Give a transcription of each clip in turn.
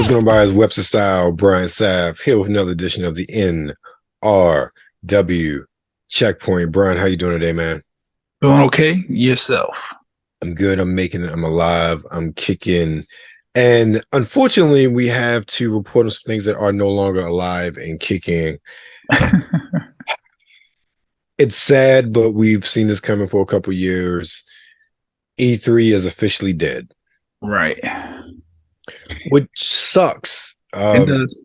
What's going on, guys? WebsterStyle, Brian Sapph, here with another edition of the NRW Checkpoint. Brian, how you doing today, man? Doing okay. Yourself? I'm good. I'm making it. I'm alive. I'm kicking. And unfortunately, we have to report on some things that are no longer alive and kicking. It's sad, but we've seen this coming for a couple years. E3 is officially dead. Right. Which sucks. It does.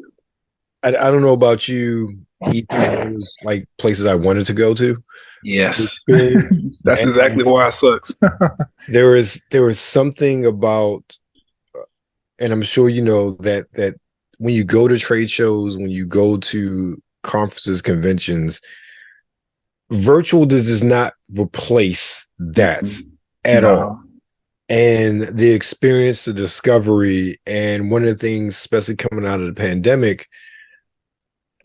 I don't know about you. E3 was like places I wanted to go to. Yes. That's exactly why it sucks. there was something about, and I'm sure you know that when you go to trade shows, when you go to conferences, conventions, virtual does not replace that at all. And the experience, the discovery, and one of the things, especially coming out of the pandemic,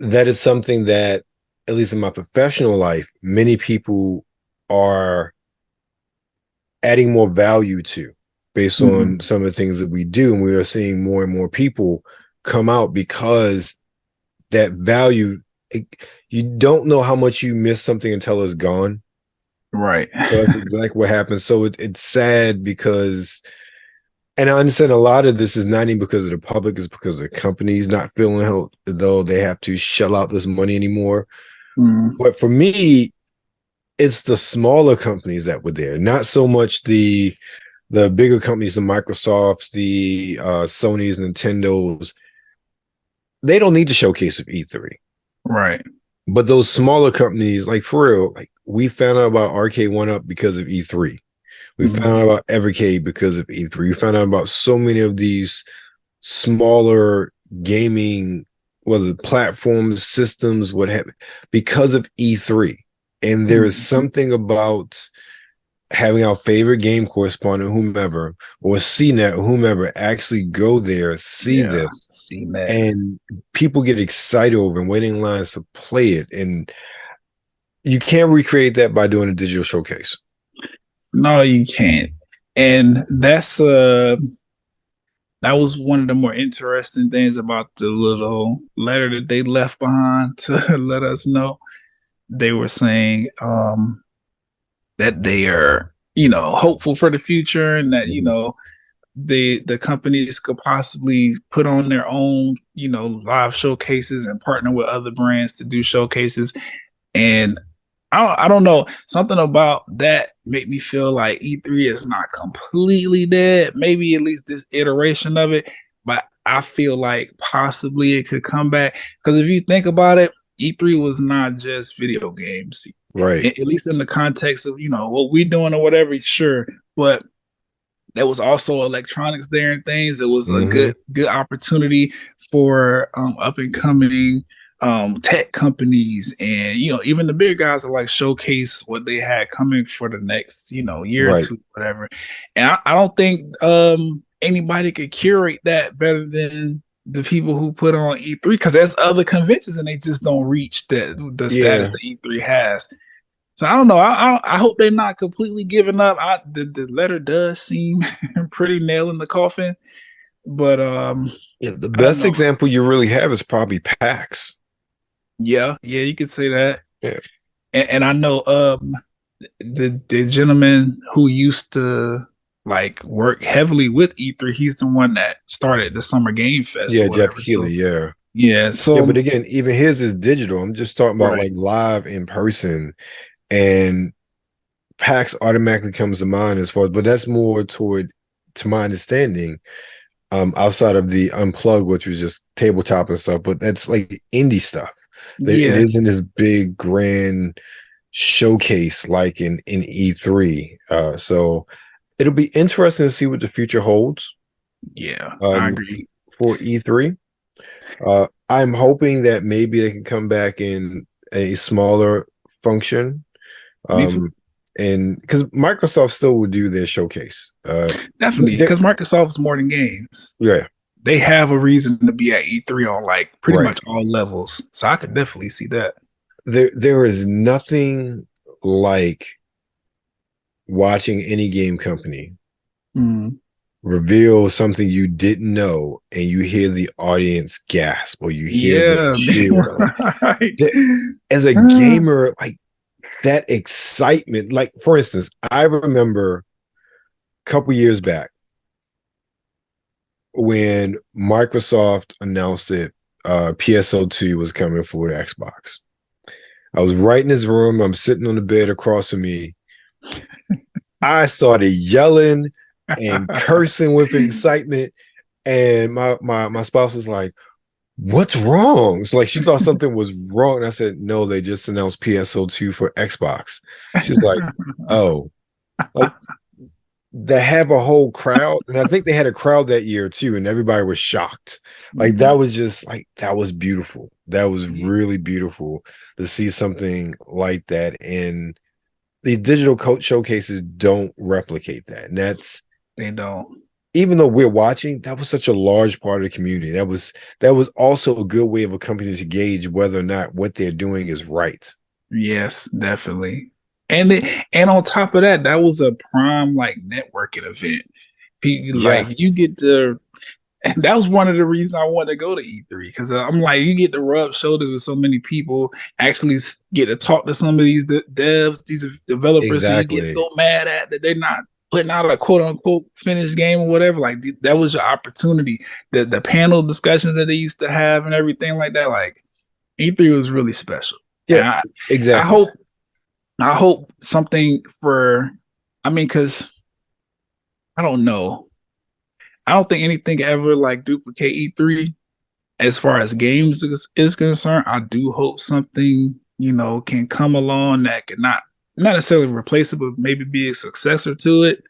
that is something that, at least in my professional life, many people are adding more value to based on some of the things that we do. And we are seeing more and more people come out because that value, you don't know how much you miss something until it's gone. Right. So that's exactly what happens. So it's sad because, and I understand a lot of this is not even because of the public, it's because the companies not feeling as though they have to shell out this money anymore. But for me, it's the smaller companies that were there, not so much the bigger companies, the Microsofts, the Sonys, Nintendos. They don't need to showcase at E3. Right. But those smaller companies, like for real, like we found out about Arcade 1UP because of E3. We found out about Evercade because of E3. We found out about so many of these smaller gaming, whether platforms, systems, what have you, because of E3. And there is something about having our favorite game correspondent, whomever, or CNET, or whomever, actually go there, see this, and people get excited over and waiting in lines to play it. And you can't recreate that by doing a digital showcase. No, you can't. And that's that was one of the more interesting things about the little letter that they left behind to let us know. They were saying that they are, hopeful for the future, and that, the companies could possibly put on their own, live showcases and partner with other brands to do showcases. And I don't know, something about that made me feel like E3 is not completely dead. Maybe at least this iteration of it, but I feel like possibly it could come back. Because if you think about it, E3 was not just video games, right? At least in the context of what we're doing or whatever, sure. But there was also electronics there and things. It was a good opportunity for up and coming tech companies, and even the big guys are like showcase what they had coming for the next year or two, whatever. And I don't think anybody could curate that better than the people who put on E3, because there's other conventions and they just don't reach the status that E3 has. So I don't know. I hope they're not completely giving up. The letter does seem pretty nail in the coffin, but the best example you really have is probably PAX. Yeah, you could say that. Yeah, and I know the gentleman who used to like work heavily with E3, he's the one that started the Summer Game Fest. Yeah, Jeff Keighley. So but again, even his is digital. I'm just talking about like live in person, and PAX automatically comes to mind as far as, but that's more to my understanding, outside of the Unplugged, which was just tabletop and stuff, but that's like indie stuff. It isn't this big grand showcase like in E3. So it'll be interesting to see what the future holds. I agree. For E3. I'm hoping that maybe they can come back in a smaller function. Me too. And because Microsoft still will do their showcase. Definitely, because Microsoft's more than games. Yeah. They have a reason to be at E3 on like pretty much all levels. So I could definitely see that. There is nothing like watching any game company reveal something you didn't know, and you hear the audience gasp or you hear the cheer. Like, as a gamer, like that excitement, like for instance, I remember a couple years back when Microsoft announced that PSO2 was coming for the Xbox. I was right in his room. I'm sitting on the bed across from me. I started yelling and cursing with excitement. And my spouse was like, "What's wrong?" It's like she thought something was wrong. And I said, "No, they just announced PSO2 for Xbox." She's like, "Oh." Like, they have a whole crowd, and I think they had a crowd that year too, and everybody was shocked. Like that was just like that was beautiful. That was really beautiful to see something like that. And the digital coach showcases don't replicate that. And they don't. Even though we're watching, that was such a large part of the community. That was also a good way of a company to gauge whether or not what they're doing is right. Yes, definitely. And on top of that, that was a prime like networking event. Like you get to, and that was one of the reasons I wanted to go to E3 because I'm like, you get to rub shoulders with so many people, actually get to talk to some of these devs, these developers, exactly. So you get so mad at that they're not putting out a quote unquote finished game or whatever. Like that was your opportunity. The panel discussions that they used to have and everything like that. Like E3 was really special. Yeah, exactly. I hope something for, I mean, because I don't know. I don't think anything ever like duplicate E3 as far as games is concerned. I do hope something, can come along that can not necessarily replace it, but maybe be a successor to it.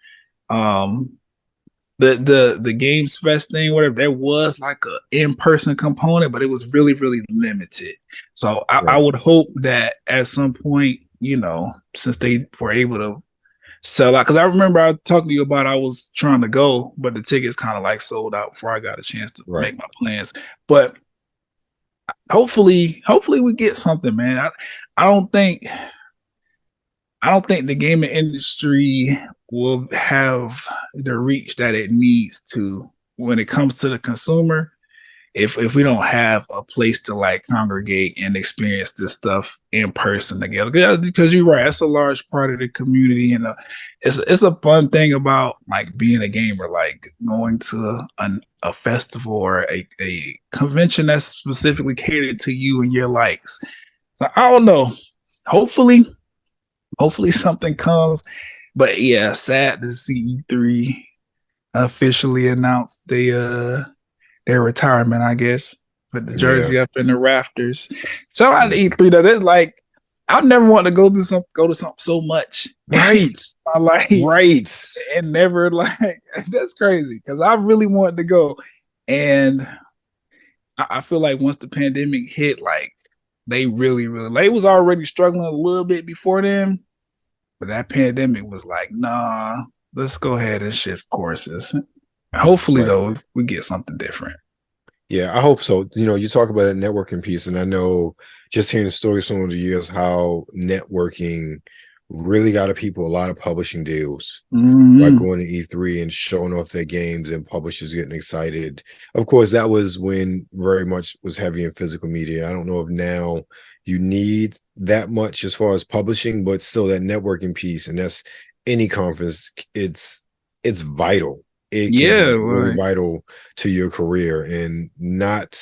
The Games Fest thing, whatever, there was like a in-person component, but it was really, really limited. So I would hope that at some point, since they were able to sell out, because I remember I talked to you about I was trying to go, but the tickets kind of like sold out before I got a chance to make my plans. But hopefully we get something, man. I don't think the gaming industry will have the reach that it needs to when it comes to the consumer if we don't have a place to like congregate and experience this stuff in person together. Because you're right, that's a large part of the community, and it's a fun thing about like being a gamer, like going to a festival or a convention that's specifically catered to you and your likes. So I don't know. Hopefully something comes. But yeah, sad to see E3 officially announced their retirement, I guess. Put the jersey up in the rafters. So I E3 that is like I've never wanted to go to something so much. Right. Right. And never like that's crazy. Because I really wanted to go. And I feel like once the pandemic hit, like they really, really like it was already struggling a little bit before then. But that pandemic was like, nah, let's go ahead and shift courses. Hopefully, though, we get something different. Yeah, I hope so. You talk about that networking piece, and I know just hearing the stories from over the years how networking really got people a lot of publishing deals by going to E3 and showing off their games and publishers getting excited. Of course, that was when very much was heavy in physical media. I don't know if now you need that much as far as publishing, but still that networking piece, and that's any conference, it's vital. It can be really vital to your career, and not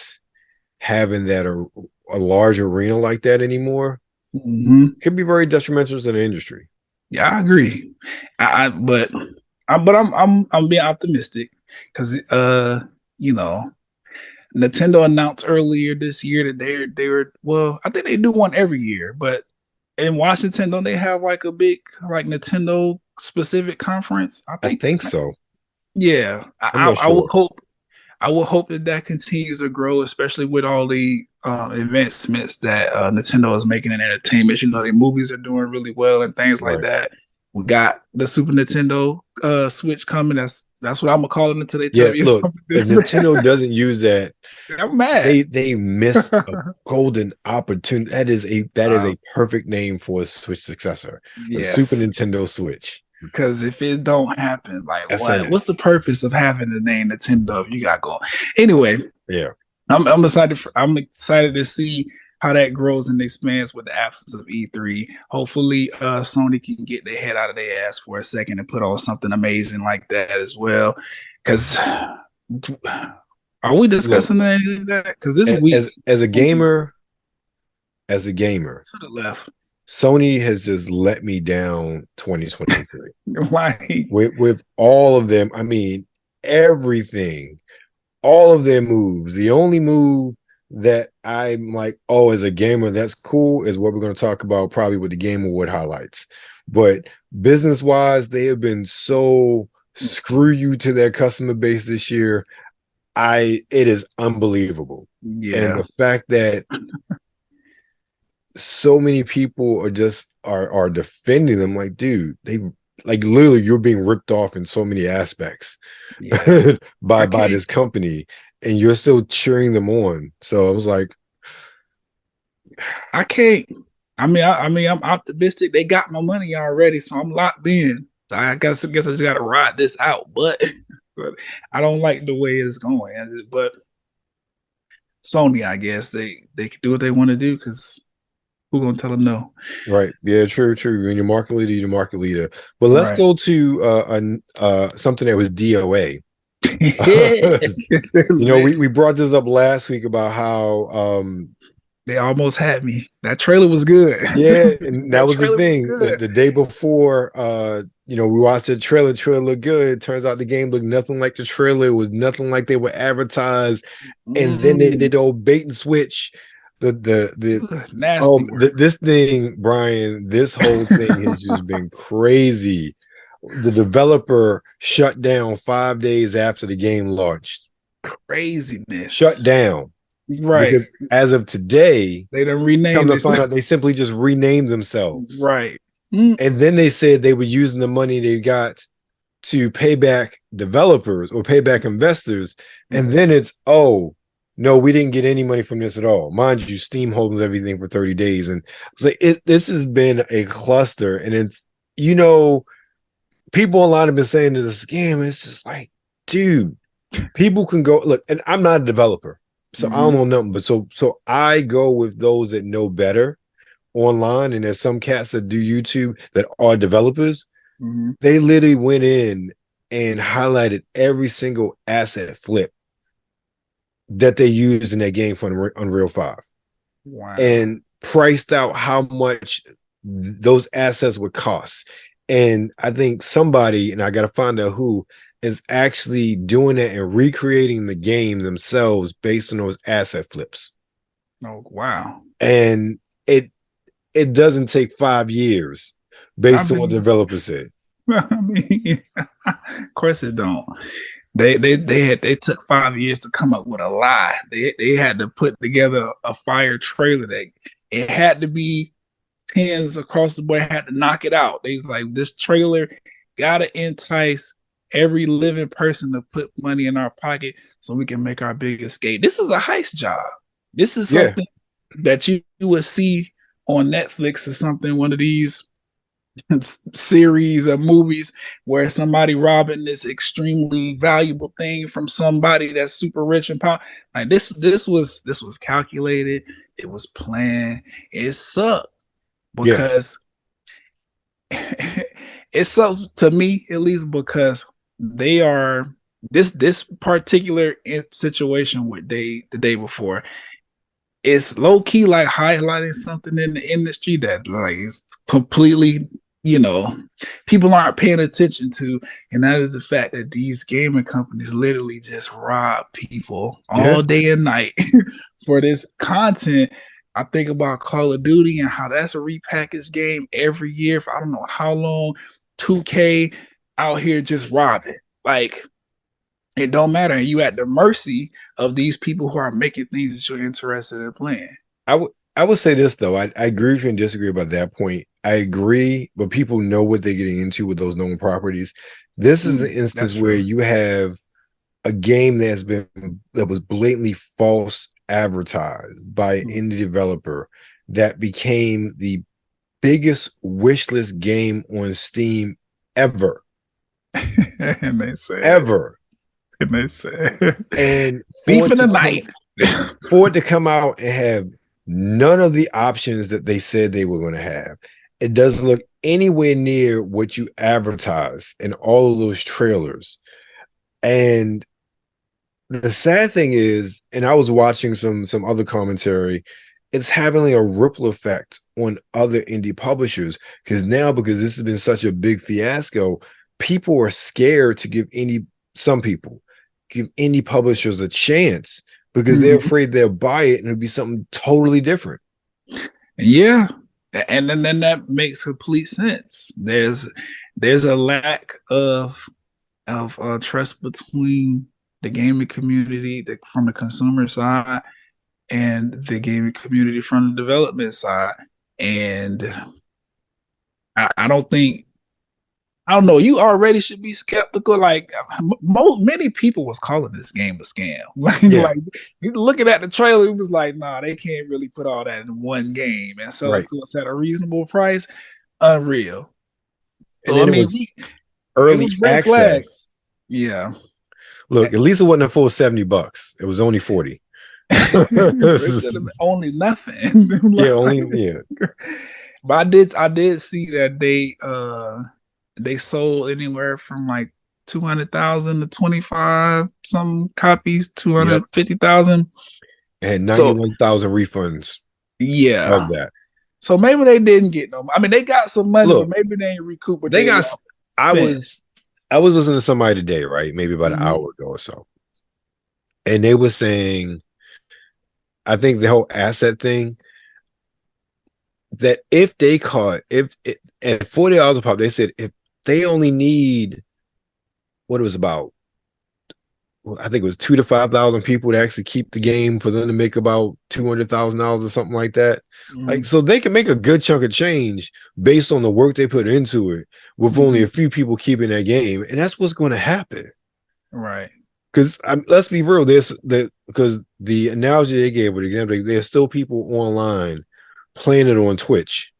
having that a large arena like that anymore could be very detrimental to the industry. Yeah, I agree. But I'm being optimistic because Nintendo announced earlier this year that they were I think they do one every year, but in Washington don't they have like a big like Nintendo specific conference? I think so. Yeah, I would hope that continues to grow, especially with all the advancements that Nintendo is making in entertainment. Their movies are doing really well and things like that. We got the Super Nintendo Switch coming. That's what I'm gonna call it until they tell me. Look, if Nintendo doesn't use that, I'm mad. They missed a golden opportunity. That is a perfect name for a Switch successor. The Super Nintendo Switch. Because if it don't happen, like SNS. what's the purpose of having the name Nintendo if you got going? Anyway, yeah, I'm excited. I'm excited to see how that grows and expands with the absence of E3. Hopefully, Sony can get their head out of their ass for a second and put on something amazing like that as well. Because are we discussing that? Because this week, as a gamer, to the left, Sony has just let me down 2023. Like with all of them. I mean, everything, all of their moves. The only move that I'm like, oh, as a gamer, that's cool, is what we're going to talk about probably with the Game Award highlights. But business-wise, they have been so screw you to their customer base this year. It is unbelievable. Yeah. And the fact that so many people are defending them, like, dude, they like literally you're being ripped off in so many aspects by this company, and you're still cheering them on. So I was like, I can't. I mean, I'm optimistic. They got my money already, so I'm locked in. So I guess I just got to ride this out. But I don't like the way it's going. But Sony, I guess they can do what they want to do, because who gonna tell them no? Right. Yeah, true. When you're market leader, you're market leader. But let's go to something that was DOA. We brought this up last week about how they almost had me. That trailer was good. Yeah, and that was the thing. The day before, we watched the trailer. Trailer looked good. Turns out the game looked nothing like the trailer. It was nothing like they were advertised. And then they did the old bait and switch. This thing, Brian, this whole thing has just been crazy. The developer shut down 5 days after the game launched. Craziness. Shut down. Right. Because as of today, they done renamed. Come to find out, they simply just renamed themselves. Right. And then they said they were using the money they got to pay back developers or pay back investors. And then it's, oh, no, we didn't get any money from this at all. Mind you, Steam holds everything for 30 days. And it's like, this has been a cluster. And it's, people online have been saying it's a scam. It's just like, dude, people can go, look, and I'm not a developer, so I don't know nothing. But so I go with those that know better online. And there's some cats that do YouTube that are developers. They literally went in and highlighted every single asset flip that they used in that game for Unreal 5. Wow. And priced out how much those assets would cost. And I think somebody, and I got to find out who, is actually doing that and recreating the game themselves based on those asset flips. Oh, wow. And it doesn't take 5 years based on what the developer said. I mean, of course it don't. They took 5 years to come up with a lie. They had to put together a fire trailer that it had to be tens across the board, had to knock it out. They was like, this trailer gotta entice every living person to put money in our pocket so we can make our big escape. This is a heist job. This is something that you would see on Netflix or something, one of these series of movies where somebody robbing this extremely valuable thing from somebody that's super rich and powerful. Like this was calculated. It was planned. It sucked because it sucks to me, at least, because they are this particular situation with the day before. It's low key like highlighting something in the industry that like is completely, people aren't paying attention to, and that is the fact that these gaming companies literally just rob people all day and night for this content. I think about Call of Duty and how that's a repackaged game every year for I don't know how long. 2K out here just robbing. Like, it don't matter. You at the mercy of these people who are making things that you're interested in playing. I would say this though. I agree with you and disagree about that point. I agree, but people know what they're getting into with those known properties. This is an instance where you have a game that was blatantly false advertised by an indie developer that became the biggest wishlist game on Steam ever. And they said Ever. And they said And beef in the night. For it to come out and have none of the options that they said they were going to have. It doesn't look anywhere near what you advertised in all of those trailers. And the sad thing is, and I was watching some other commentary, it's having a ripple effect on other indie publishers because this has been such a big fiasco, people are scared to give some people give indie publishers a chance because they're afraid they'll buy it and it'll be something totally different. Yeah. And then that makes complete sense. There's a lack of trust between the gaming community from the consumer side and the gaming community from the development side. And I don't know. You already should be skeptical. Like many people was calling this game a scam. Like you looking at the trailer, it was like, nah, they can't really put all that in one game and sell it to us at a reasonable price. Unreal. So I mean, early access. Flags. Yeah. Look, at least it wasn't a full $70. It was only 40. Only nothing. But I did see that they sold anywhere from like 200,000 to 25 some copies, 250,000, and 91,000 refunds. Yeah, of that. So maybe they didn't get no. I mean, they got some money, but maybe they ain't recouped. What they got. I was listening to somebody today, right? Maybe about an hour ago or so, and they were saying, I think the whole asset thing, that if they caught at $40 a pop, they said if they only need what it was about, I think it was 2,000 to 5,000 people to actually keep the game for them to make about $200,000 or something like that. Like, so they can make a good chunk of change based on the work they put into it with only a few people keeping that game. And that's what's going to happen. Right. Because let's be real, because the analogy they gave, with example, there's still people online playing it on Twitch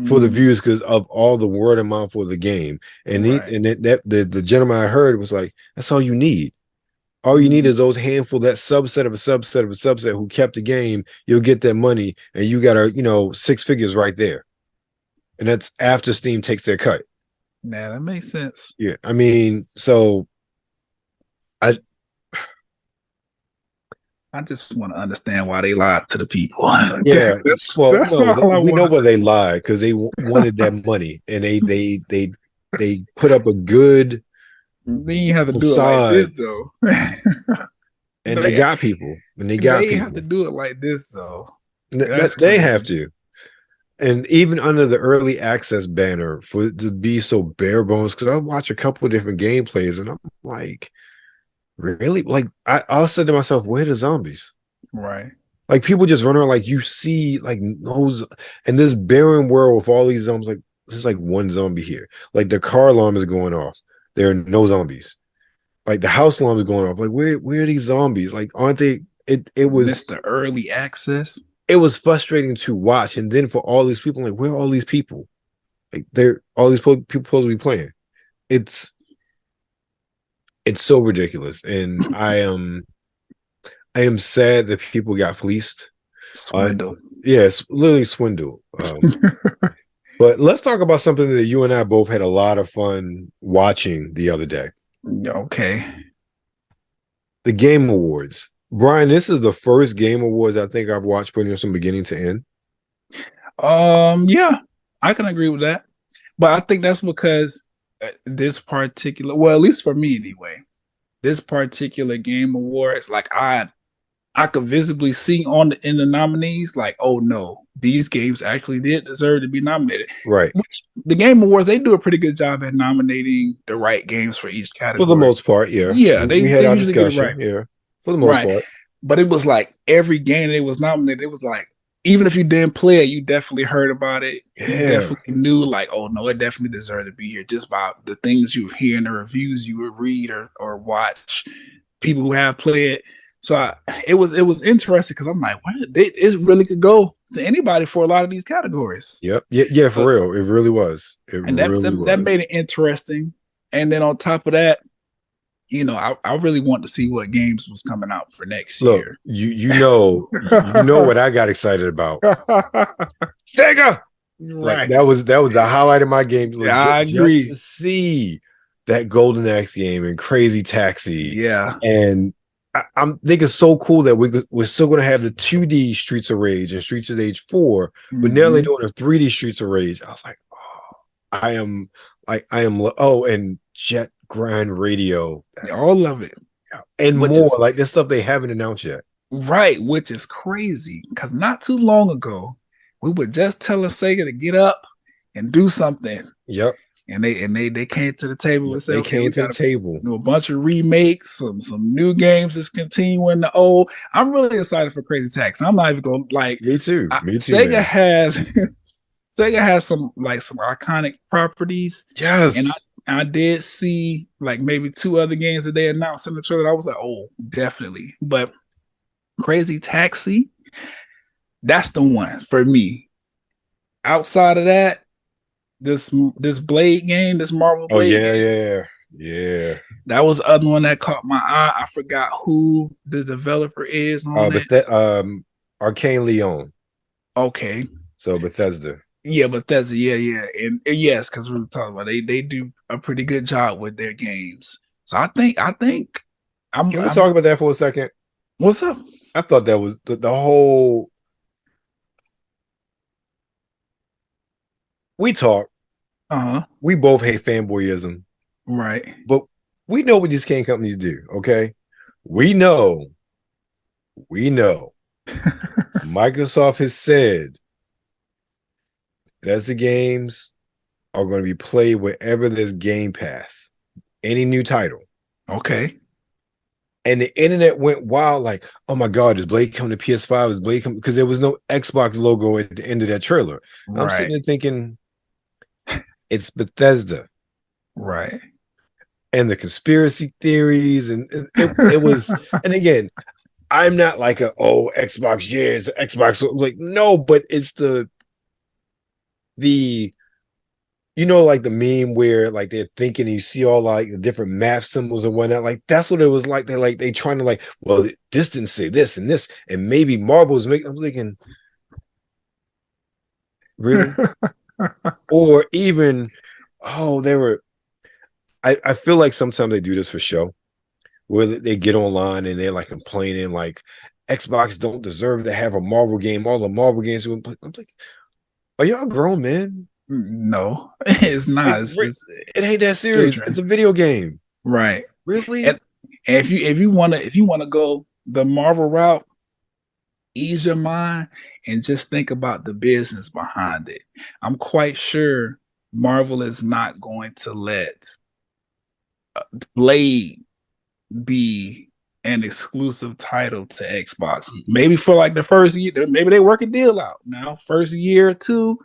for the views because of all the word of mouth for the game. And the gentleman I heard was like, that's all you need. All you need is those handful, that subset of a subset of a subset who kept the game. You'll get that money, and you got six figures right there. And that's after Steam takes their cut. Nah, that makes sense. Yeah, I mean, so I just want to understand why they lied to the people. Yeah, we know why they lied, because they wanted that money, and they put up a good. Then you have to do it like this, though. And they got people. And they got people. Have to do it like this, though. They have to. And even under the early access banner, for it to be so bare bones, because I watch a couple of different gameplays, and I'm like, really? Like, I said to myself, where are the zombies? Right. Like, people just run around, like, you see, like, those, and this barren world with all these zombies, like, there's like one zombie here. Like, the car alarm is going off. There are no zombies. Like, the house alarm is going off. Like, where are these zombies? Like, aren't they? It was the early access. It was frustrating to watch, and then for all these people, like, where are all these people? Like, they're all these people supposed to be playing. It's so ridiculous, and I am sad that people got fleeced. Swindle. Yes, literally swindle. But let's talk about something that you and I both had a lot of fun watching the other day. Okay. The Game Awards. Brian, this is the first Game Awards I think I've watched pretty much from beginning to end. Yeah, I can agree with that. But I think that's because this particular, well, at least for me anyway, this particular Game Awards, like I could visibly see in the nominees, like, oh no, these games actually did deserve to be nominated. Right. Which, the Game Awards, they do a pretty good job at nominating the right games for each category. For the most part, yeah. Yeah, we had our discussion. Right. Yeah, for the most part. But it was like every game that was nominated, it was like, even if you didn't play it, you definitely heard about it. Yeah. You definitely knew, like, oh no, it definitely deserved to be here, just by the things you hear in the reviews you would read or watch people who have played it. So it was interesting, because I'm like, wow, it really could go to anybody for a lot of these categories. Yep. Yeah, for real. It really was. That made it interesting. And then on top of that, you know, I really want to see what games was coming out for next year. You know what I got excited about. Sega. Like that was the highlight of my game. Yeah, I agree. Just to see that Golden Axe game and Crazy Taxi. Yeah. And I'm thinking it's so cool that we're still going to have the 2D Streets of Rage and Streets of Rage 4, but now they're doing a 3D Streets of Rage. I was like, and Jet Grind Radio. All of it. And more like this stuff they haven't announced yet. Right, which is crazy because not too long ago, we were just telling Sega to get up and do something. Yep. And they came to the table and said, they came to the table. Do a bunch of remakes, some new games that's continuing the old. I'm really excited for Crazy Taxi. I'm not even going like me too. Sega man. has Sega has some iconic properties. Yes. And I did see like maybe 2 other games that they announced in the trailer. I was like, oh, definitely. But Crazy Taxi, that's the one for me. Outside of that, this Blade game, this Marvel Blade game. Yeah. That was the other one that caught my eye. I forgot who the developer is on it. Arcane Leon. Okay. So Bethesda. Yeah, Bethesda. Yeah. And yes, because we were talking about they do a pretty good job with their games. So I think Can we talk about that for a second? What's up? I thought that was the whole. We talk. We both hate fanboyism. Right. But we know what these game companies do, okay? We know. Microsoft has said Bethesda games are going to be played wherever there's Game Pass. Any new title. Okay. And the internet went wild, like, oh my God, is Blade coming to PS5? Is Blade coming? Because there was no Xbox logo at the end of that trailer. Right. I'm sitting there thinking, it's Bethesda. Right. And the conspiracy theories, and it was, and again, I'm not like Xbox, yeah, it's Xbox. Like, no, but it's the like the meme where like they're thinking you see all like the different map symbols and whatnot. Like that's what it was like. They trying to like, well, this didn't say this and this, and maybe Marvel's making. I'm thinking, really? Or even, they were. I feel like sometimes they do this for show, where they get online and they're like complaining like Xbox don't deserve to have a Marvel game. All the Marvel games. I'm like, are y'all grown men? No, it's not. It ain't that serious. Children. It's a video game, right? Really? And if you want to go the Marvel route, ease your mind and just think about the business behind it. I'm quite sure Marvel is not going to let Blade be an exclusive title to Xbox. Maybe for like the first year, maybe they work a deal out. Now, first year or two,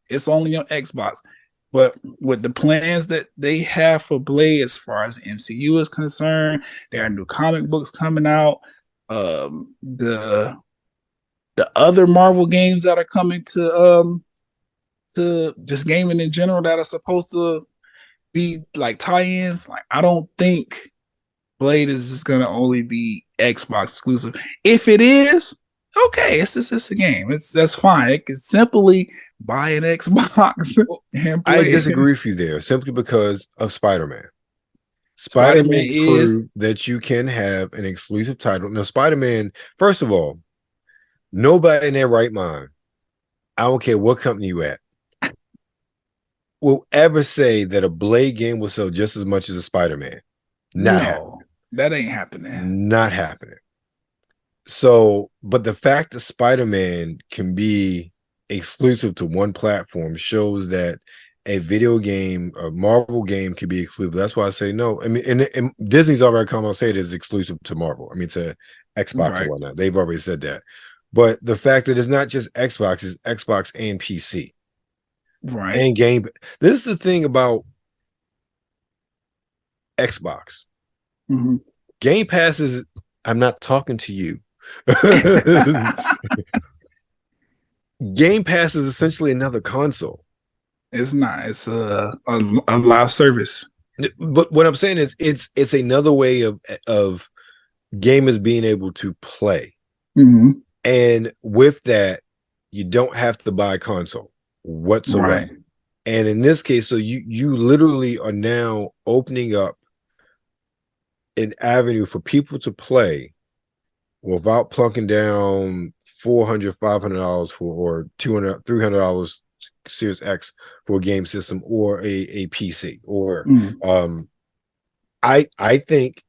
it's only on Xbox. But with the plans that they have for Blade as far as MCU is concerned, there are new comic books coming out. The other Marvel games that are coming to just gaming in general that are supposed to be like tie-ins. Like, I don't think Blade is just gonna only be Xbox exclusive. If it is, okay, it's a game. That's fine. It can simply buy an Xbox and play. I disagree with you there simply because of Spider-Man. Spider-Man proved that you can have an exclusive title. Now, Spider-Man, first of all, nobody in their right mind, I don't care what company you at, will ever say that a Blade game will sell just as much as a Spider-Man. That ain't happening. Not happening. So, but the fact that Spider-Man can be exclusive to one platform shows that a video game, a Marvel game, can be exclusive. That's why I say no. I mean, and Disney's already come out and say it is exclusive to Marvel. I mean, to Xbox and whatnot. They've already said that. But the fact that it's not just Xbox, it's Xbox and PC. Right. And game. This is the thing about Xbox. Mm-hmm. Game Pass is, I'm not talking to you. Game Pass is essentially another console. It's not. It's a live service. But what I'm saying is, it's another way of gamers being able to play. Mm-hmm. And with that, you don't have to buy a console whatsoever. Right. And in this case, so you literally are now opening up an avenue for people to play without plunking down $400, $500 for, or $200, $300 Series X for a game system or a PC. Or I think,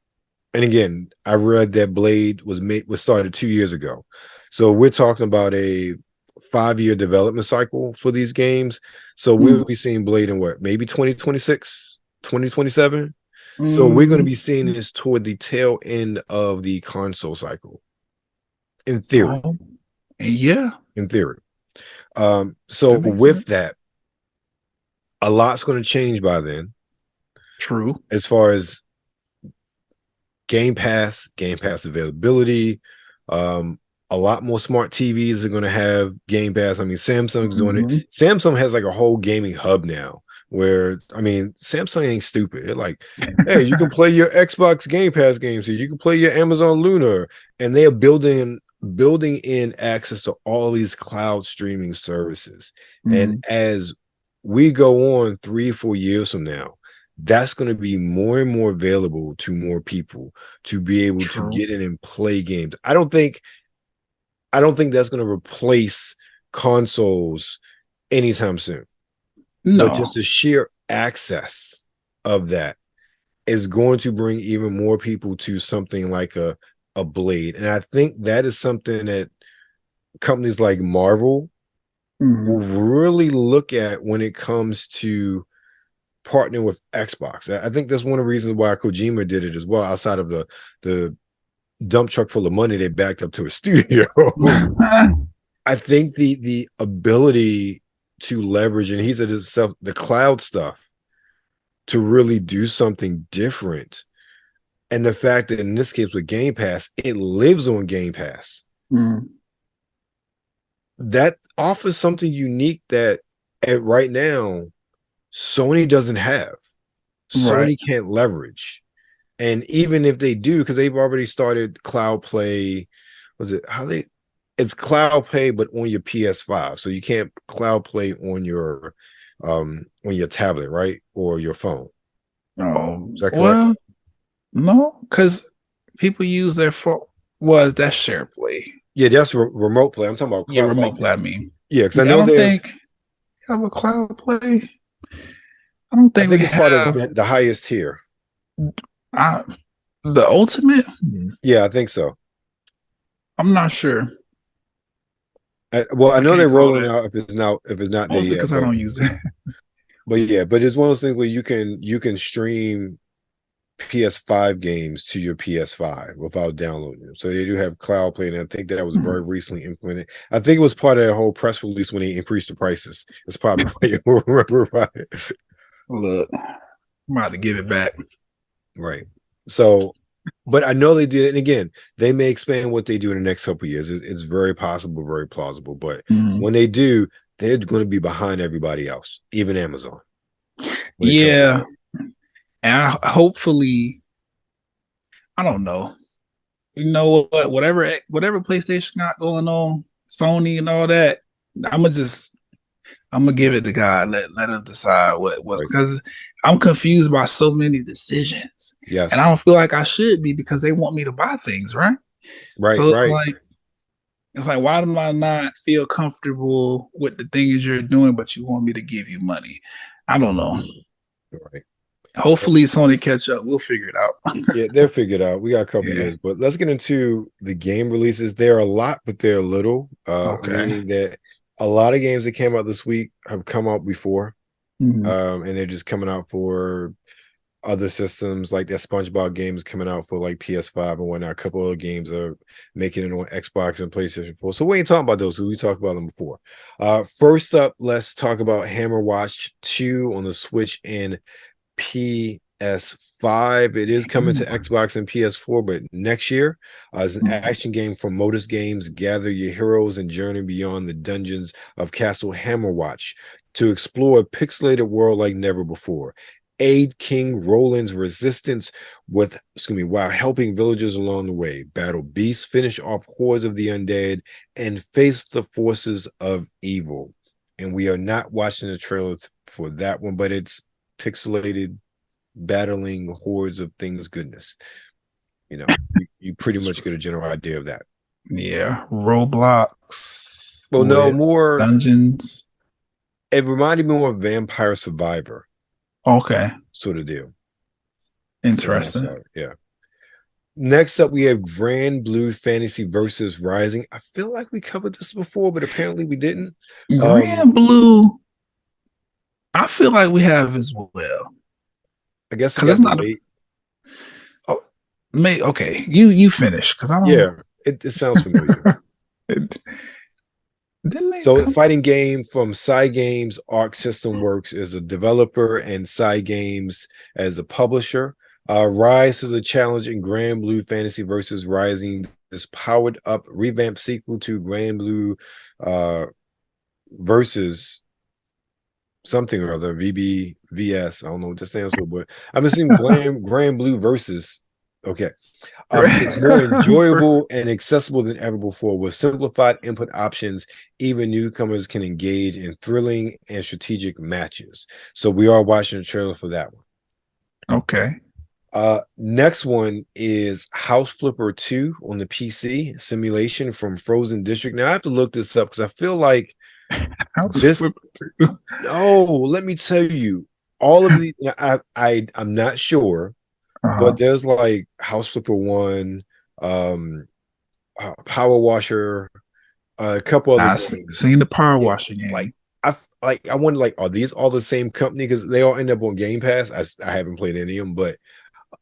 and again, I read that Blade was started 2 years ago. So we're talking about a 5-year development cycle for these games. So we'll be seeing Blade in what, maybe 2026, 2027. So we're going to be seeing this toward the tail end of the console cycle. In theory. Yeah. In theory. So with that, a lot's going to change by then. True. As far as Game Pass availability, a lot more smart TVs are going to have Game Pass. I mean, Samsung's doing it. Samsung has like a whole gaming hub now where, I mean, Samsung ain't stupid. They're like, hey, you can play your Xbox Game Pass games here. You can play your Amazon Luna. And they are building in access to all these cloud streaming services. And as we go on 3 or 4 years from now, that's going to be more and more available to more people to be able to get in and play games. I don't think that's going to replace consoles anytime soon. No, but just the sheer access of that is going to bring even more people to something like a Blade. And I think that is something that companies like Marvel will really look at when it comes to partnering with Xbox. I think that's one of the reasons why Kojima did it as well, outside of the dump truck full of money they backed up to a studio. I think the ability to leverage, and he said himself, the cloud stuff, to really do something different. And the fact that in this case with Game Pass, it lives on Game Pass. That offers something unique that right now Sony doesn't have. Sony can't leverage. And even if they do, because they've already started Cloud Play, it's Cloud Play, but on your PS5. So you can't Cloud Play on your tablet, right? Or your phone. Oh, is that correct? Well, no, because people use their phone. Well, that's share play. Yeah, that's remote play. I'm talking about cloud remote play. I mean, yeah, because I know they have a Cloud Play. I don't think it's part of the highest tier. The ultimate? Yeah, I think so. I'm not sure. I know they're rolling out if it's not there yet. Because I don't use it. But yeah, but it's one of those things where you can stream PS5 games to your PS5 without downloading them. So they do have Cloud Play, and I think that was very recently implemented. I think it was part of that whole press release when they increased the prices. It's probably why you remember about it. Look, I'm about to give it back. Right. So, but I know they did, and again, they may expand what they do in the next couple of years. It's very possible, very plausible. But when they do, they're going to be behind everybody else, even Amazon. Yeah. And hopefully, I don't know. You know what? Whatever PlayStation got going on, Sony and all that, I'm gonna give it to God. Let him decide what's because I'm confused by so many decisions. Yes. And I don't feel like I should be because they want me to buy things, right? Right. So it's like, why do I not feel comfortable with the things you're doing, but you want me to give you money? I don't know. Right. Hopefully Sony catch up. We'll figure it out. Yeah, they'll figure it out. We got a couple years, but let's get into the game releases. There are a lot, but they're little. Meaning that a lot of games that came out this week have come out before. And they're just coming out for other systems, like that SpongeBob game is coming out for like PS5 and whatnot. A couple of games are making it on Xbox and PlayStation 4. So we ain't talking about those, we talked about them before. First up, let's talk about Hammerwatch 2 on the Switch and PC. S5. It is coming to Xbox and PS4, but next year. It's an action game from Modus Games. Gather your heroes and journey beyond the dungeons of Castle Hammerwatch to explore a pixelated world like never before. Aid King Roland's resistance while helping villagers along the way, battle beasts, finish off hordes of the undead, and face the forces of evil. And we are not watching the trailer for that one, but it's pixelated, battling hordes of things goodness. You know, you pretty much get a general idea of that. Yeah, Roblox. Well, no, more dungeons. It reminded me more of Vampire Survivor. Okay. Sort of deal. Interesting. Yeah. Next up, we have Grandblue Fantasy versus Rising. I feel like we covered this before, but apparently we didn't. Grandblue, I feel like we have as well. I guess it's not. Okay, you finish because I don't. Yeah, it sounds familiar. Fighting game from Cygames. Arc System Works is a developer and Cygames as a publisher. Rise to the challenge in Grandblue Fantasy versus Rising. This powered up revamped sequel to Grandblue versus something or other, VBVS. I don't know what that stands for, but I'm assuming Grandblue versus. Okay. It's more enjoyable and accessible than ever before. With simplified input options, even newcomers can engage in thrilling and strategic matches. So we are watching the trailer for that one. Okay. Next one is House Flipper 2 on the PC, simulation from Frozen District. Now I have to look this up because I feel like Flipper 2. No, let me tell you, all of these. I'm not sure. But there's like House Flipper 1, Power Washer, a couple other. I've seen the Power Washer game. I wonder, are these all the same company? Because they all end up on Game Pass. I haven't played any of them, but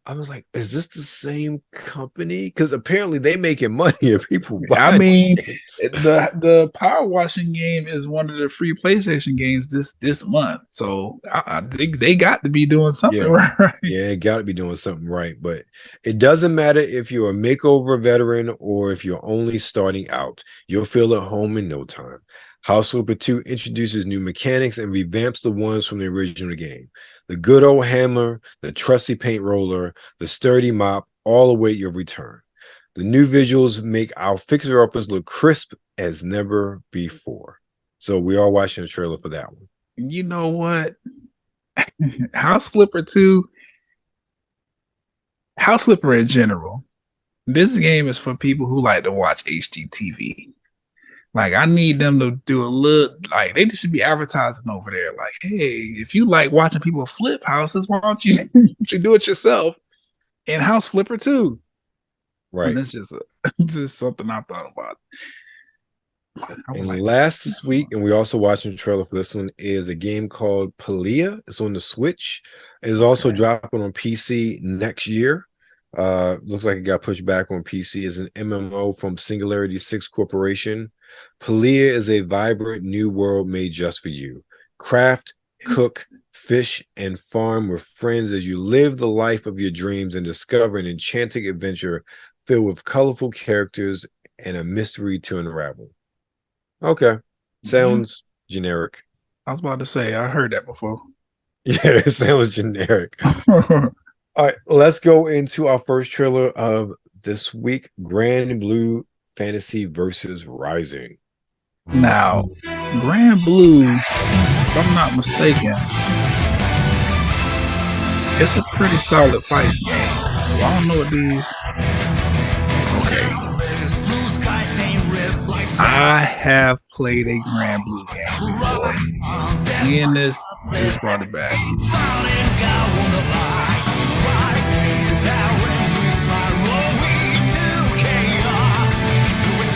I was like, is this the same company? Because apparently they making money if people buy. I mean, the Power Washing game is one of the free PlayStation games this month. So I think they got to be doing something right. Yeah, got to be doing something right. But it doesn't matter if you're a makeover veteran or if you're only starting out. You'll feel at home in no time. House Flipper 2 introduces new mechanics and revamps the ones from the original game. The good old hammer, the trusty paint roller, the sturdy mop, all await your return. The new visuals make our fixer-uppers look crisp as never before. So we are watching the trailer for that one. You know what? House Flipper 2, House Flipper in general, this game is for people who like to watch HGTV. Like, I need them to do a little, they should be advertising over there. Like, hey, if you like watching people flip houses, why don't you do it yourself in House Flipper 2? Right. And it's just something I thought about. And last this week, and we're also watching the trailer for this one, is a game called Palia. It's on the Switch. It's also dropping on PC next year. Looks like it got pushed back on PC. It's an MMO from Singularity 6 Corporation. Palia is a vibrant new world made just for you. Craft, cook, fish, and farm with friends as you live the life of your dreams and discover an enchanting adventure filled with colorful characters and a mystery to unravel. Okay. Sounds generic. I was about to say, I heard that before. Yeah, it sounds generic. All right, let's go into our first trailer of this week, Grandblue Fantasy versus Rising. Now, Grandblue, if I'm not mistaken, it's a pretty solid fighting game. Well, I don't know what these. Okay. I have played a Grandblue game before. Seeing this just brought it back.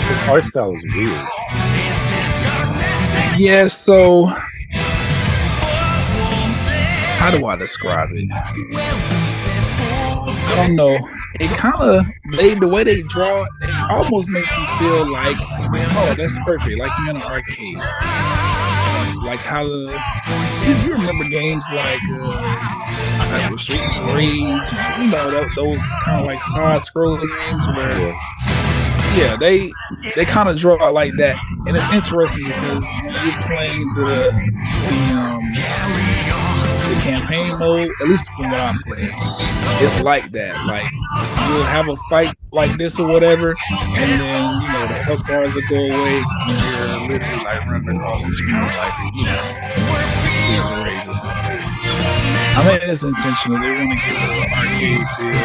The art style is weird. Yeah, so how do I describe it? I don't know. It kind of, the way they draw it, it almost makes you feel like, oh, that's perfect, like you're in an arcade. like how you remember games like the Streets of Rage, those kind of like side scrolling games where they kind of draw out like that, and it's interesting because you're playing the campaign mode, at least from what I'm playing, it's like that. Like you'll have a fight like this or whatever, and then the health bars will go away, and you're literally like running across the screen like Streets of Rage or something. I mean, it's intentional. They want to give it an arcade feel.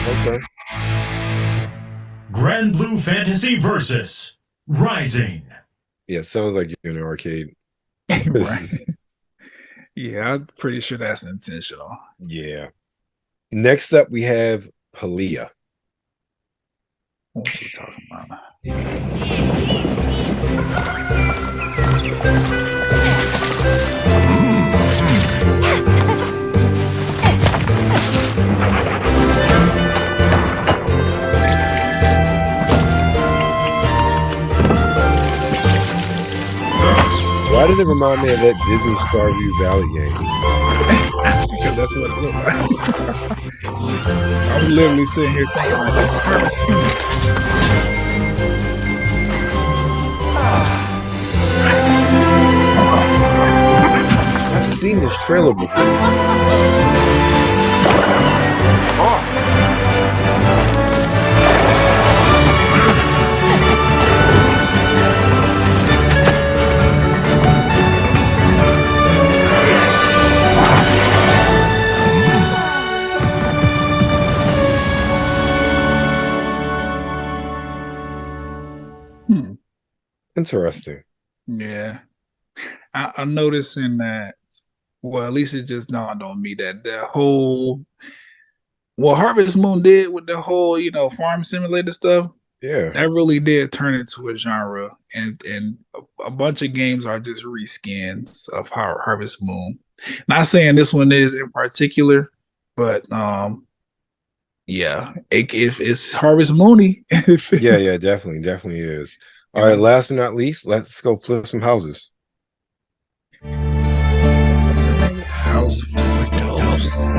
Okay. Grandblue Fantasy versus Rising. Yeah, sounds like you're in an arcade. Right. Yeah, I'm pretty sure that's intentional. Yeah. Next up, we have Palia. What are we talking about? Why does it remind me of that Disney Starview Valley game? Because that's what it looks like. I'm literally sitting here thinking like I've seen this trailer before. Interesting. Yeah. I'm noticing that, well, at least it just dawned on me that the whole, what Harvest Moon did with the whole, farm simulator stuff, that really did turn into a genre. And a bunch of games are just reskins of Harvest Moon. Not saying this one is in particular, but if it's Harvest Moony. Yeah, definitely is. All right, last but not least, let's go flip some houses. House of Tomatillos.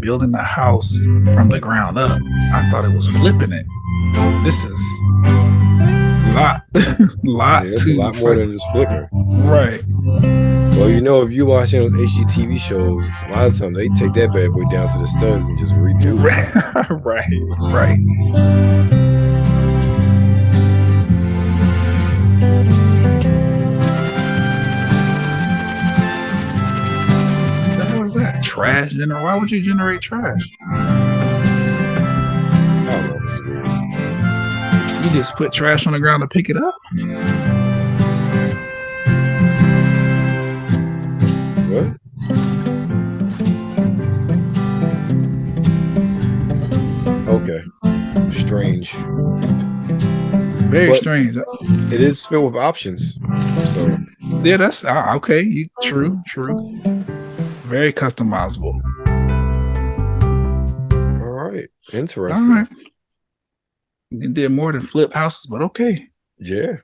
Building a house from the ground up. I thought it was flipping it. This is a lot more than just flipping. Right. Well, if you're watching those HGTV shows, a lot of times they take that bad boy down to the studs and just redo it. Right. That trash generator. Why would you generate trash? I don't know. This is weird. You just put trash on the ground to pick it up. What? Okay. Strange. Very strange. It is filled with options. So yeah, that's okay. True. Very customizable. All right. Interesting. All right. You did more than flip houses, but okay. Yeah.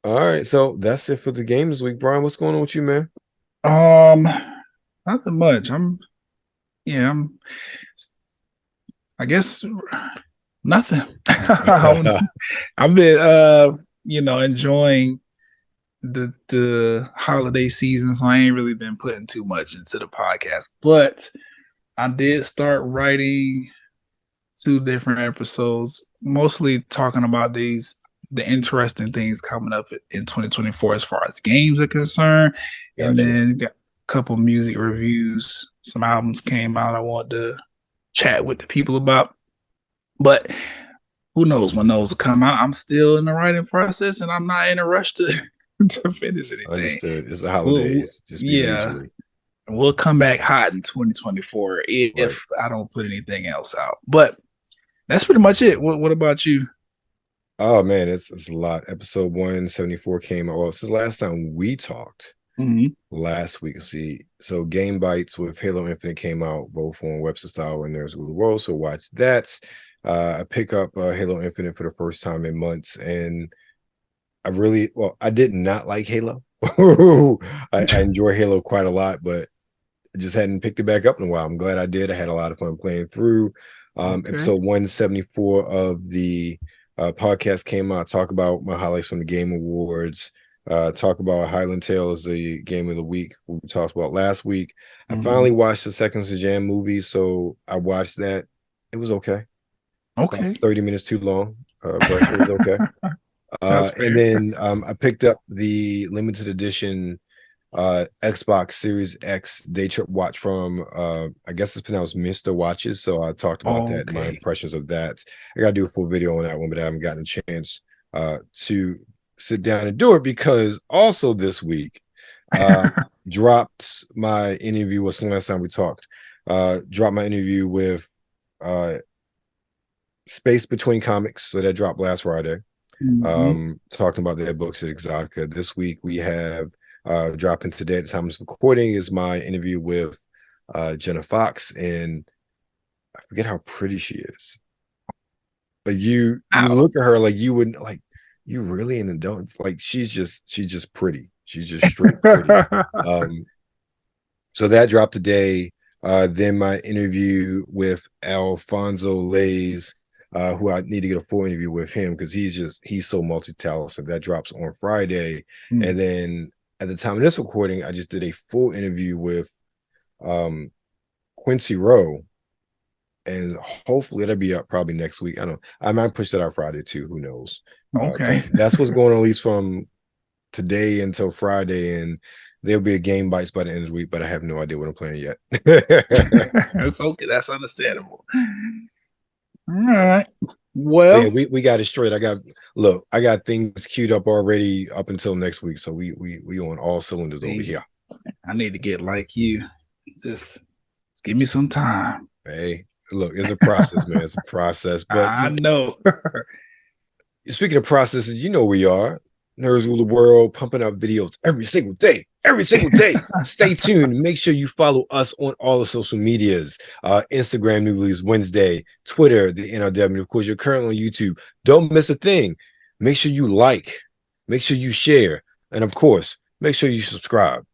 All right. So that's it for the game this week. Brian, what's going on with you, man? Nothing much. I guess nothing. I've been enjoying the holiday season, so I ain't really been putting too much into the podcast, but I did start writing 2 different episodes, mostly talking about the interesting things coming up in 2024 as far as games are concerned. Gotcha. And then couple music reviews. Some albums came out I wanted to chat with the people about. But who knows when those will come out? I'm still in the writing process, and I'm not in a rush to finish anything. Understood. It's the holidays. Just be leisurely. We'll come back hot in 2024 if I don't put anything else out. But that's pretty much it. What about you? Oh man, it's a lot. Episode 174 came out. Well, since last time we talked last week. See, so Game Bites with Halo Infinite came out both on WebsterStyle and NRW World. So watch that. I pick up Halo Infinite for the first time in months, and I did not like Halo. I enjoy Halo quite a lot, but I just hadn't picked it back up in a while. I'm glad I did. I had a lot of fun playing through. Episode 174 of the podcast came out. Talk about my highlights from the Game Awards. Talk about Highland Tale as the game of the week we talked about last week. I finally watched the Seconds to Jam movie, so I watched that. It was okay. 30 minutes too long, but it was okay. And then I picked up the limited edition Xbox Series X day trip watch from I guess it's pronounced Mr. Watches. So I talked about that, my impressions of that. I gotta do a full video on that one, but I haven't gotten a chance to sit down and do it because also this week dropped my interview. What's the last time we talked? Dropped my interview with Space Between Comics. So that dropped last Friday. Talking about their books at Exotica. This week we have dropping today at the time of recording is my interview with Jenna Fox, and I forget how pretty she is. Like you look at her like you wouldn't like you really an adult. Like she's just pretty. She's just straight pretty. So that dropped today. Then my interview with Alfonso Lays, who I need to get a full interview with him because he's so multi-talented. That drops on Friday. And then at the time of this recording, I just did a full interview with Quincy Rowe, and hopefully it'll be up probably next week. I don't know. I might push that out Friday too. Who knows? That's what's going on at least from today until Friday, and there'll be a Game Bites by the end of the week, but I have no idea what I'm playing yet. That's okay. That's understandable. All right. Well, yeah, we got it straight. I got things queued up already up until next week. So we on all cylinders over here. I need to get like you. Just give me some time. Hey, look, it's a process, man. It's a process. But I know. Speaking of processes, you know we are. Nerds Rule the World, pumping out videos every single day. Stay tuned. Make sure you follow us on all the social medias. Instagram, New Release Wednesday, Twitter, the NRW. Of course, you're currently on YouTube. Don't miss a thing. Make sure you like. Make sure you share. And of course, make sure you subscribe.